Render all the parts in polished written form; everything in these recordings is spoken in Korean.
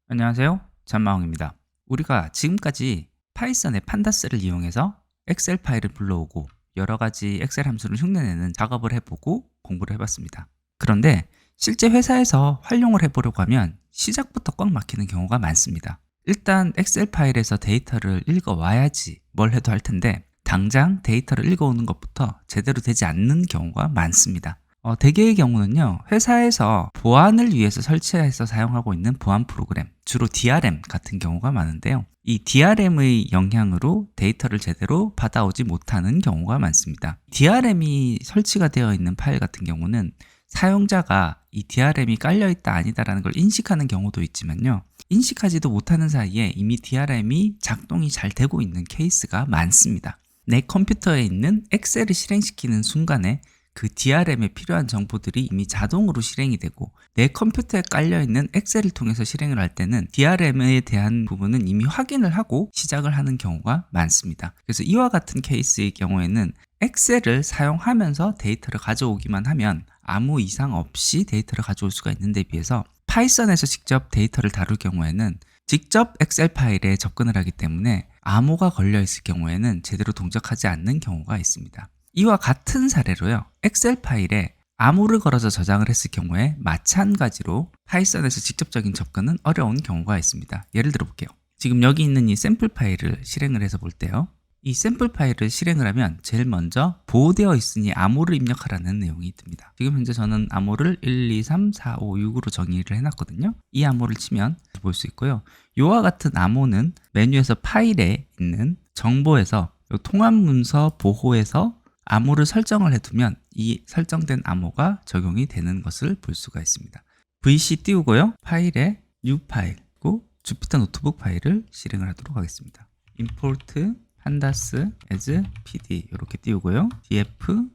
안녕하세요. 잔마홍입니다. 우리가 지금까지 파이썬의 판다스를 이용해서 엑셀 파일을 불러오고 여러 가지 엑셀 함수를 흉내내는 작업을 해보고 공부를 해봤습니다. 그런데 실제 회사에서 활용을 해보려고 하면 시작부터 꽉 막히는 경우가 많습니다. 일단 엑셀 파일에서 데이터를 읽어와야지 뭘 해도 할 텐데 당장 데이터를 읽어오는 것부터 제대로 되지 않는 경우가 많습니다. 대개의 경우는요, 회사에서 보안을 위해서 설치해서 사용하고 있는 보안 프로그램, 주로 DRM 같은 경우가 많은데요. 이 DRM의 영향으로 데이터를 제대로 받아오지 못하는 경우가 많습니다. DRM이 설치가 되어 있는 파일 같은 경우는 사용자가 이 DRM이 깔려있다 아니다라는 걸 인식하는 경우도 있지만요, 인식하지도 못하는 사이에 이미 DRM이 작동이 잘 되고 있는 케이스가 많습니다. 내 컴퓨터에 있는 엑셀을 실행시키는 순간에 그 DRM에 필요한 정보들이 이미 자동으로 실행이 되고 내 컴퓨터에 깔려있는 엑셀을 통해서 실행을 할 때는 DRM에 대한 부분은 이미 확인을 하고 시작을 하는 경우가 많습니다. 그래서 이와 같은 케이스의 경우에는 엑셀을 사용하면서 데이터를 가져오기만 하면 아무 이상 없이 데이터를 가져올 수가 있는데 비해서 파이썬에서 직접 데이터를 다룰 경우에는 직접 엑셀 파일에 접근을 하기 때문에 암호가 걸려 있을 경우에는 제대로 동작하지 않는 경우가 있습니다. 이와 같은 사례로요, 엑셀 파일에 암호를 걸어서 저장을 했을 경우에 마찬가지로 파이썬에서 직접적인 접근은 어려운 경우가 있습니다. 예를 들어 볼게요. 지금 여기 있는 이 샘플 파일을 실행을 해서 볼 때요, 이 샘플 파일을 실행을 하면 제일 먼저 보호되어 있으니 암호를 입력하라는 내용이 듭니다. 지금 현재 저는 암호를 1, 2, 3, 4, 5, 6으로 정의를 해놨거든요. 이 암호를 치면 볼 수 있고요. 이와 같은 암호는 메뉴에서 파일에 있는 정보에서 통합 문서 보호에서 암호를 설정을 해두면 이 설정된 암호가 적용이 되는 것을 볼 수가 있습니다. VC 띄우고요, 파일에 new 파일, 그리고 주피터 노트북 파일을 실행을 하도록 하겠습니다. import pandas as pd 이렇게 띄우고요, df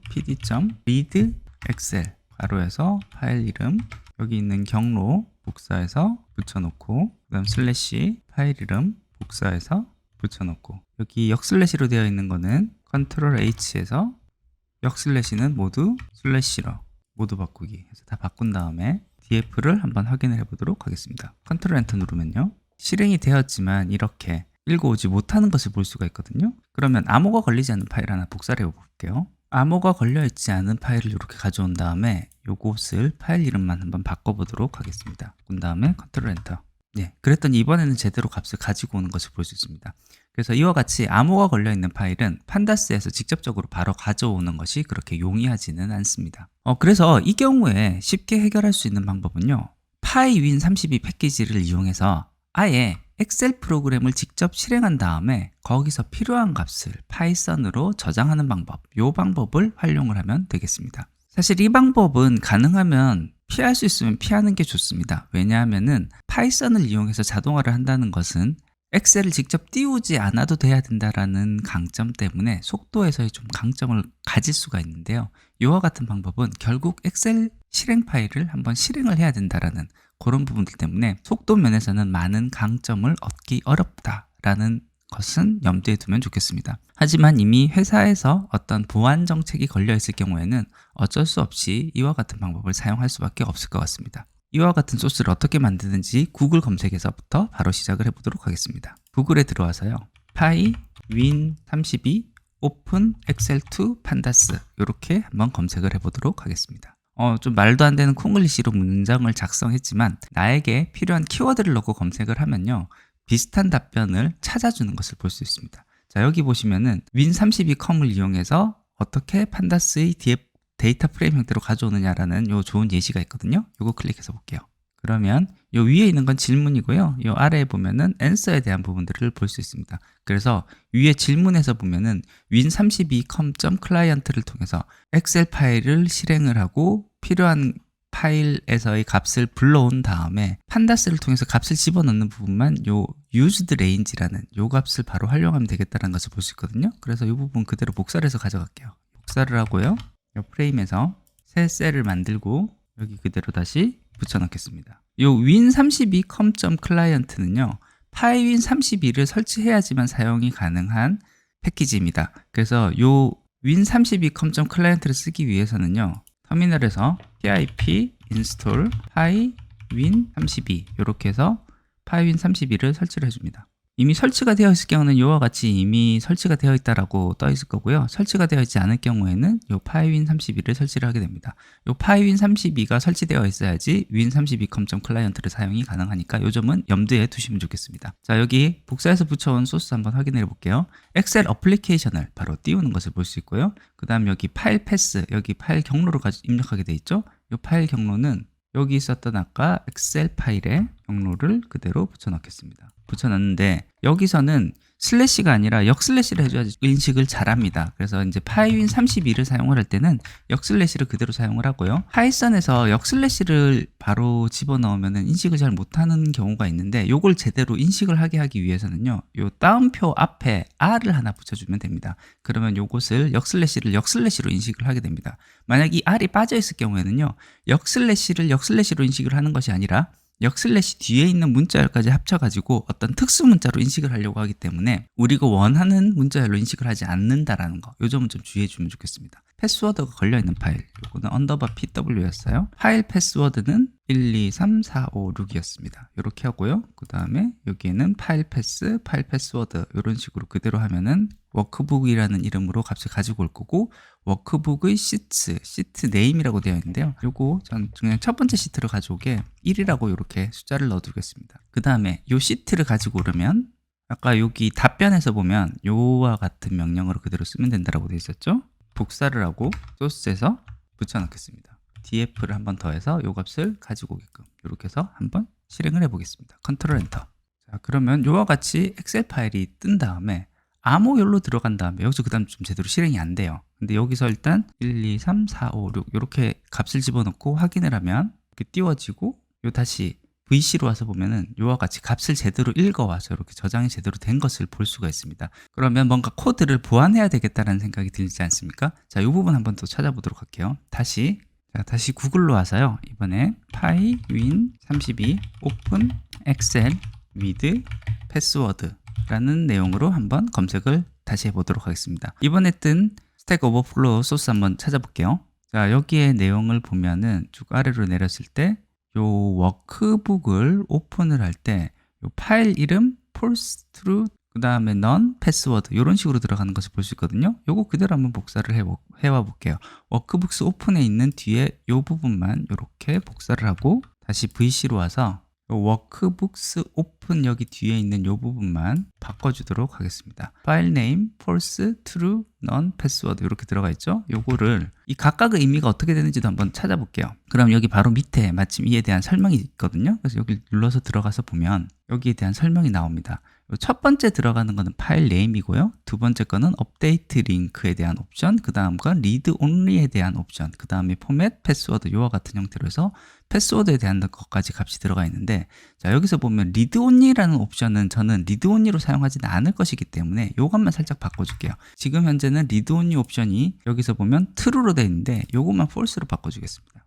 pd.read excel 가로에서 파일 이름, 여기 있는 경로 복사해서 붙여놓고, 그 다음 슬래시 파일 이름 복사해서 붙여놓고, 여기 역슬래시로 되어 있는 거는 컨트롤 H에서 역슬래시는 모두 슬래시로 모두 바꾸기 해서 다 바꾼 다음에 df를 한번 확인을 해보도록 하겠습니다. 컨트롤 엔터 누르면요, 실행이 되었지만 이렇게 읽어오지 못하는 것을 볼 수가 있거든요. 그러면 암호가 걸리지 않는 파일 하나 복사를 해볼게요. 암호가 걸려있지 않은 파일을 이렇게 가져온 다음에 요것을 파일 이름만 한번 바꿔보도록 하겠습니다. 바꾼 다음에 컨트롤 엔터. 네, 그랬더니 이번에는 제대로 값을 가지고 오는 것을 볼 수 있습니다. 그래서 이와 같이 암호가 걸려있는 파일은 판다스에서 직접적으로 바로 가져오는 것이 그렇게 용이하지는 않습니다. 그래서 이 경우에 쉽게 해결할 수 있는 방법은요, 파이윈32 패키지를 이용해서 아예 엑셀 프로그램을 직접 실행한 다음에 거기서 필요한 값을 파이썬으로 저장하는 방법, 이 방법을 활용을 하면 되겠습니다. 사실 이 방법은 가능하면 피할 수 있으면 피하는 게 좋습니다. 왜냐하면은 파이썬을 이용해서 자동화를 한다는 것은 엑셀을 직접 띄우지 않아도 돼야 된다라는 강점 때문에 속도에서의 좀 강점을 가질 수가 있는데요, 이와 같은 방법은 결국 엑셀 실행 파일을 한번 실행을 해야 된다라는 그런 부분들 때문에 속도 면에서는 많은 강점을 얻기 어렵다라는 것은 염두에 두면 좋겠습니다. 하지만 이미 회사에서 어떤 보안 정책이 걸려 있을 경우에는 어쩔 수 없이 이와 같은 방법을 사용할 수밖에 없을 것 같습니다. 이와 같은 소스를 어떻게 만드는지 구글 검색에서부터 바로 시작을 해보도록 하겠습니다. 구글에 들어와서요, 파이윈32 오픈 엑셀 투 판다스 이렇게 한번 검색을 해보도록 하겠습니다. 좀 말도 안 되는 콩글리시로 문장을 작성했지만 나에게 필요한 키워드를 넣고 검색을 하면요, 비슷한 답변을 찾아주는 것을 볼 수 있습니다. 자, 여기 보시면은 win32com을 이용해서 어떻게 판다스의 데이터 프레임 형태로 가져오느냐라는 요 좋은 예시가 있거든요. 요거 클릭해서 볼게요. 그러면 요 위에 있는 건 질문이고요, 요 아래에 보면은 answer에 대한 부분들을 볼 수 있습니다. 그래서 위에 질문에서 보면은 win32com.client를 통해서 엑셀 파일을 실행을 하고 필요한 파일에서의 값을 불러온 다음에 판다스를 통해서 값을 집어넣는 부분만 요 used range라는 요 값을 바로 활용하면 되겠다는 것을 볼 수 있거든요. 그래서 이 부분 그대로 복사를 해서 가져갈게요. 복사를 하고요, 이 프레임에서 새 셀을 만들고 여기 그대로 다시 붙여넣겠습니다. 요 win32com.client는요, 파이윈32를 설치해야지만 사용이 가능한 패키지입니다. 그래서 요 win32com.client를 쓰기 위해서는요, 터미널에서 pip install 파이윈32 이렇게 해서 pywin32를 설치를 해줍니다. 이미 설치가 되어 있을 경우는 이와 같이 이미 설치가 되어 있다라고 떠 있을 거고요. 설치가 되어 있지 않을 경우에는 이 pywin32를 설치를 하게 됩니다. 이 pywin32가 설치되어 있어야지 win32 컴 클라이언트를 사용이 가능하니까 이 점은 염두에 두시면 좋겠습니다. 자, 여기 복사해서 붙여온 소스 한번 확인해 볼게요. 엑셀 어플리케이션을 바로 띄우는 것을 볼 수 있고요. 그 다음 여기 파일 패스, 여기 파일 경로를 입력하게 돼 있죠. 이 파일 경로는 여기 있었던 아까 엑셀 파일의 경로를 그대로 붙여넣겠습니다. 붙여넣는데 여기서는 슬래시가 아니라 역슬래시를 해줘야지 인식을 잘합니다. 그래서 이제 pywin32를 사용을 할 때는 역슬래시를 그대로 사용을 하고요. 파이썬에서 역슬래시를 바로 집어넣으면 인식을 잘 못하는 경우가 있는데 요걸 제대로 인식을 하게 하기 위해서는요. 요 따옴표 앞에 R을 하나 붙여주면 됩니다. 그러면 요것을 역슬래시를 역슬래시로 인식을 하게 됩니다. 만약 이 R이 빠져 있을 경우에는요. 역슬래시를 역슬래시로 인식을 하는 것이 아니라 역슬래시 뒤에 있는 문자열까지 합쳐가지고 어떤 특수 문자로 인식을 하려고 하기 때문에 우리가 원하는 문자열로 인식을 하지 않는다라는 거, 요 점은 좀 주의해 주면 좋겠습니다. 패스워드가 걸려있는 파일, 요거는 언더바 pw였어요. 파일 패스워드는 123456이었습니다. 이렇게 하고요. 그 다음에 여기에는 파일 패스, 파일 패스워드 이런 식으로 그대로 하면은 워크북이라는 이름으로 값을 가지고 올 거고, 워크북의 시트 네임이라고 되어 있는데요. 요거 전 그냥 첫 번째 시트를 가져오게 1이라고 이렇게 숫자를 넣어두겠습니다. 그 다음에 요 시트를 가지고 오려면 아까 여기 답변에서 보면 요와 같은 명령으로 그대로 쓰면 된다라고 되어 있었죠. 복사를 하고 소스에서 붙여넣겠습니다. df를 한번 더해서 요 값을 가지고 오게끔 이렇게 해서 한번 실행을 해보겠습니다. 컨트롤 엔터. 자, 그러면 요와 같이 엑셀 파일이 뜬 다음에 암호열로 들어간 다음에 여기서 그 다음 좀 제대로 실행이 안 돼요. 근데 여기서 일단 1, 2, 3, 4, 5, 6 이렇게 값을 집어넣고 확인을 하면 이렇게 띄워지고 요 다시 VC로 와서 보면은 요와 같이 값을 제대로 읽어와서 이렇게 저장이 제대로 된 것을 볼 수가 있습니다. 그러면 뭔가 코드를 보완해야 되겠다는 생각이 들지 않습니까? 자, 이 부분 한번 더 찾아보도록 할게요. 다시 구글로 와서요. 이번에 pywin32 open excel with password 라는 내용으로 한번 검색을 다시 해보도록 하겠습니다. 이번에 뜬 스택 오버플로우 소스 한번 찾아볼게요. 자, 여기에 내용을 보면은 쭉 아래로 내렸을 때 요 워크북을 오픈을 할 때 요 파일 이름 false true 그 다음에 none password 이런 식으로 들어가는 것을 볼 수 있거든요. 요거 그대로 한번 복사를 해와 볼게요. 워크북스 오픈에 있는 뒤에 요 부분만 이렇게 복사를 하고 다시 VC로 와서 워크북스 오픈 여기 뒤에 있는 이 부분만 바꿔주도록 하겠습니다. 파일 네임 false, true, none, password 이렇게 들어가 있죠. 요거를 이 각각의 의미가 어떻게 되는지도 한번 찾아볼게요. 그럼 여기 바로 밑에 마침 이에 대한 설명이 있거든요. 그래서 여기 눌러서 들어가서 보면 여기에 대한 설명이 나옵니다. 첫 번째 들어가는 거는 파일 네임이고요. 두 번째 거는 업데이트 링크에 대한 옵션, 그 다음 건 리드 온리에 대한 옵션, 그 다음에 포맷, 패스워드 이와 같은 형태로 해서 패스워드에 대한 것까지 값이 들어가 있는데, 자, 여기서 보면 리드 온리라는 옵션은 저는 리드 온리로 사용하지는 않을 것이기 때문에 이것만 살짝 바꿔줄게요. 지금 현재는 리드 온리 옵션이 여기서 보면 true로 되어 있는데 이것만 false로 바꿔주겠습니다.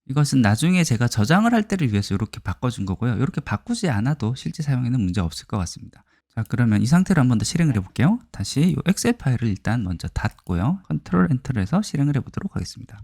이것은 나중에 제가 저장을 할 때를 위해서 이렇게 바꿔준 거고요. 이렇게 바꾸지 않아도 실제 사용에는 문제 없을 것 같습니다. 자, 그러면 이 상태로 한 번 더 실행을 해볼게요. 다시 이 엑셀 파일을 일단 먼저 닫고요. 컨트롤 엔터를 해서 실행을 해보도록 하겠습니다.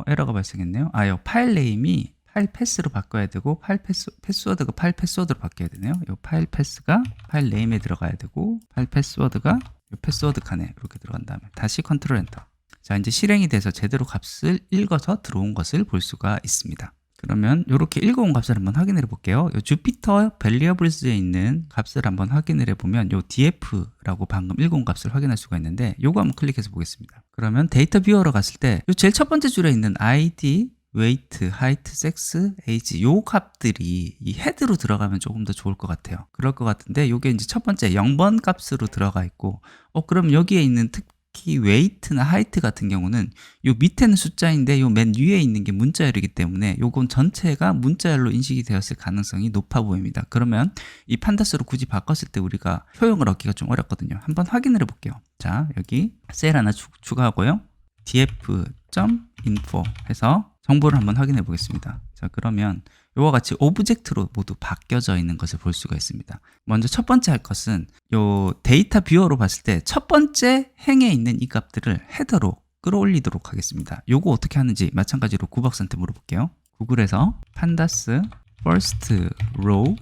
에러가 발생했네요. 요 파일 네임이 파일 패스로 바꿔야 되고 파일 패스워드가 파일 패스워드로 바뀌어야 되네요. 이 파일 패스가 파일 네임에 들어가야 되고 파일 패스워드가 이 패스워드 칸에 이렇게 들어간 다음에 다시 컨트롤 엔터. 자, 이제 실행이 돼서 제대로 값을 읽어서 들어온 것을 볼 수가 있습니다. 그러면 이렇게 읽어온 값을 한번 확인해 볼게요. 요 주피터 밸리어블스에 있는 값을 한번 확인을 해보면 요 df라고 방금 읽어온 값을 확인할 수가 있는데 요거 한번 클릭해서 보겠습니다. 그러면 데이터 뷰어로 갔을 때 요 제일 첫 번째 줄에 있는 id, weight, height, sex, age 요 값들이 이 헤드로 들어가면 조금 더 좋을 것 같아요. 그럴 것 같은데 요게 이제 첫 번째 0번 값으로 들어가 있고 그럼 여기에 있는 특히 웨이트나 하이트 같은 경우는 요 밑에는 숫자인데 요 맨 위에 있는 게 문자열이기 때문에 요건 전체가 문자열로 인식이 되었을 가능성이 높아 보입니다. 그러면 이 판다스로 굳이 바꿨을 때 우리가 효용을 얻기가 좀 어렵거든요. 한번 확인을 해볼게요. 자, 여기 셀 하나 추가하고요. df.info 해서 정보를 한번 확인해 보겠습니다. 자, 그러면 이와 같이 오브젝트로 모두 바뀌어져 있는 것을 볼 수가 있습니다. 먼저 첫 번째 할 것은 요 데이터 뷰어로 봤을 때 첫 번째 행에 있는 이 값들을 헤더로 끌어올리도록 하겠습니다. 요거 어떻게 하는지 마찬가지로 구박사한테 물어볼게요. 구글에서 pandas first row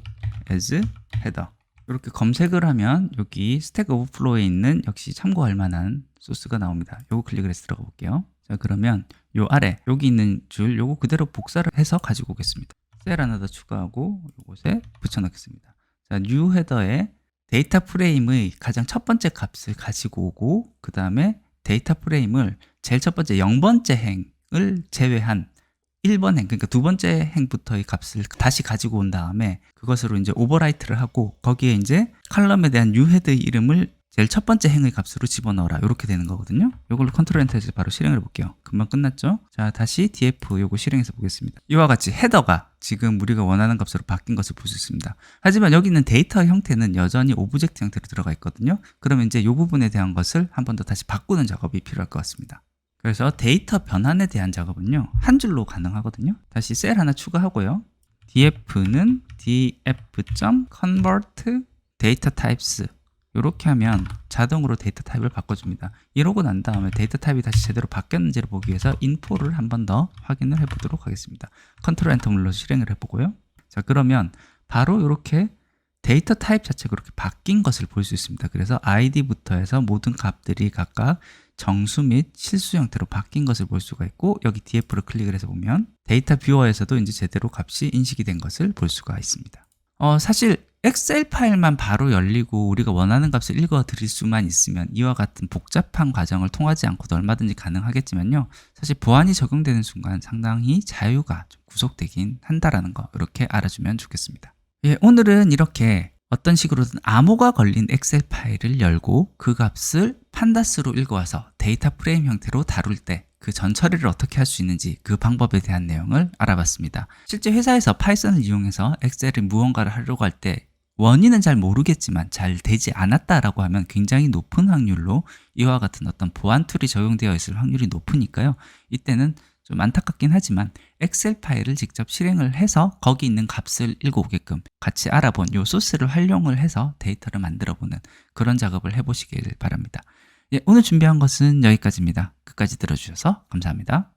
as header. 이렇게 검색을 하면 여기 스택 오버플로우에 있는 역시 참고할 만한 소스가 나옵니다. 요거 클릭을 해서 들어가 볼게요. 자, 그러면 요 아래 여기 있는 줄 요거 그대로 복사를 해서 가지고 오겠습니다. 셀 하나 더 추가하고 요곳에 붙여넣겠습니다. 자, new 헤더에 데이터 프레임의 가장 첫 번째 값을 가지고 오고 그 다음에 데이터 프레임을 제일 첫 번째 0번째 행을 제외한 1번 행, 그러니까 두 번째 행부터의 값을 다시 가지고 온 다음에 그것으로 이제 오버라이트를 하고 거기에 이제 컬럼에 대한 new 헤드의 이름을 제일 첫 번째 행의 값으로 집어넣어라. 이렇게 되는 거거든요. 이걸로 컨트롤 엔터해서 바로 실행을 해볼게요. 금방 끝났죠? 자, 다시 df 요거 실행해서 보겠습니다. 이와 같이 헤더가 지금 우리가 원하는 값으로 바뀐 것을 볼 수 있습니다. 하지만 여기 있는 데이터 형태는 여전히 오브젝트 형태로 들어가 있거든요. 그러면 이제 이 부분에 대한 것을 한 번 더 다시 바꾸는 작업이 필요할 것 같습니다. 그래서 데이터 변환에 대한 작업은요, 한 줄로 가능하거든요. 다시 셀 하나 추가하고요. df는 df.convert data types 이렇게 하면 자동으로 데이터 타입을 바꿔줍니다. 이러고 난 다음에 데이터 타입이 다시 제대로 바뀌었는지를 보기 위해서 인포를 한 번 더 확인을 해보도록 하겠습니다. 컨트롤 엔터 눌러서 실행을 해보고요. 자, 그러면 바로 이렇게 데이터 타입 자체가 그렇게 바뀐 것을 볼 수 있습니다. 그래서 id부터 해서 모든 값들이 각각 정수 및 실수 형태로 바뀐 것을 볼 수가 있고 여기 df를 클릭을 해서 보면 데이터 뷰어에서도 이제 제대로 값이 인식이 된 것을 볼 수가 있습니다. 사실 엑셀 파일만 바로 열리고 우리가 원하는 값을 읽어 드릴 수만 있으면 이와 같은 복잡한 과정을 통하지 않고도 얼마든지 가능하겠지만요. 사실 보안이 적용되는 순간 상당히 자유가 좀 구속되긴 한다라는 거 이렇게 알아주면 좋겠습니다. 예, 오늘은 이렇게 어떤 식으로든 암호가 걸린 엑셀 파일을 열고 그 값을 판다스로 읽어와서 데이터 프레임 형태로 다룰 때 그 전 처리를 어떻게 할 수 있는지 그 방법에 대한 내용을 알아봤습니다. 실제 회사에서 파이썬을 이용해서 엑셀을 무언가를 하려고 할 때 원인은 잘 모르겠지만 잘 되지 않았다라고 하면 굉장히 높은 확률로 이와 같은 어떤 보안 툴이 적용되어 있을 확률이 높으니까요. 이때는 좀 안타깝긴 하지만 엑셀 파일을 직접 실행을 해서 거기 있는 값을 읽어오게끔 같이 알아본 이 소스를 활용을 해서 데이터를 만들어보는 그런 작업을 해보시길 바랍니다. 예, 오늘 준비한 것은 여기까지입니다. 끝까지 들어주셔서 감사합니다.